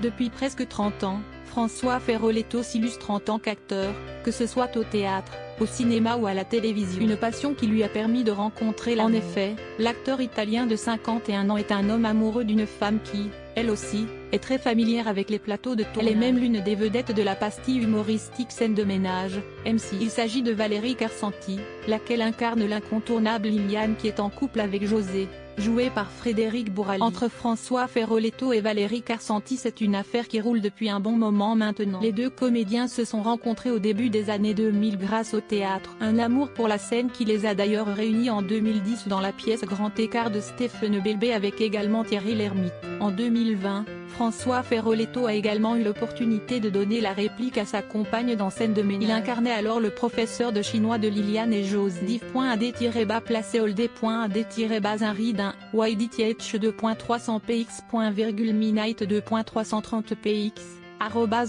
Depuis presque 30 ans, François Feroleto s'illustre en tant qu'acteur, que ce soit au théâtre, au cinéma ou à la télévision. Une passion qui lui a permis de rencontrer l'amour. En effet, l'acteur italien de 51 ans est un homme amoureux d'une femme qui, elle aussi, est très familière avec les plateaux de tournage. Elle est même l'une des vedettes de la pastille humoristique Scène de ménage, MC. Il s'agit de Valérie Carsanti, laquelle incarne l'incontournable Liliane qui est en couple avec José, joué par Frédéric Bourali. Entre François Feroleto et Valérie Carsanti, c'est une affaire qui roule depuis un bon moment maintenant. Les deux comédiens se sont rencontrés au début des années 2000 grâce au théâtre. Un amour pour la scène qui les a d'ailleurs réunis en 2010 dans la pièce Grand Écart de Stéphane Belbé avec également Thierry Lhermitte. En 2020, François Feroleto a également eu l'opportunité de donner la réplique à sa compagne dans Scène de ménage. Il incarnait alors le professeur de chinois de Liliane et José. div.ad-placé-oldé.ad-un YDTH 2.300px.midnight 2.330px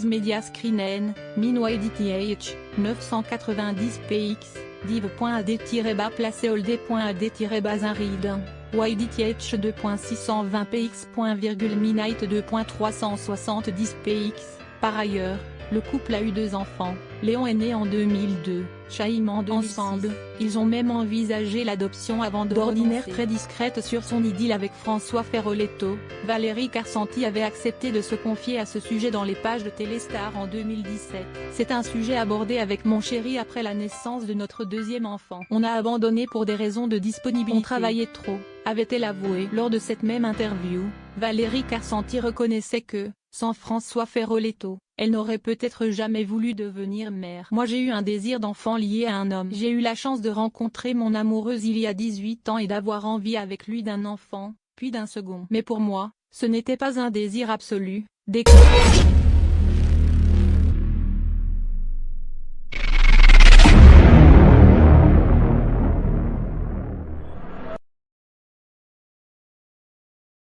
@mediascreen min YDTH 990px div.ad-placé-oldé.ad-un YDTH 2.620px.midnight 2.370px. Par ailleurs, le couple a eu 2 enfants. Léon est né en 2002, Chaim en 2006. Ensemble, ils ont même envisagé l'adoption avant d'ordinaire très discrète sur son idylle avec François Feroleto. Valérie Carsanti avait accepté de se confier à ce sujet dans les pages de Téléstar en 2017. C'est un sujet abordé avec mon chéri après la naissance de notre 2e enfant. On a abandonné pour des raisons de disponibilité. On travaillait trop, avait-elle avoué. Lors de cette même interview, Valérie Carsanti reconnaissait que, sans François Feroleto, elle n'aurait peut-être jamais voulu devenir mère. Moi j'ai eu un désir d'enfant lié à un homme. J'ai eu la chance de rencontrer mon amoureuse il y a 18 ans et d'avoir envie avec lui d'un enfant, puis d'un second. Mais pour moi, ce n'était pas un désir absolu, déclare.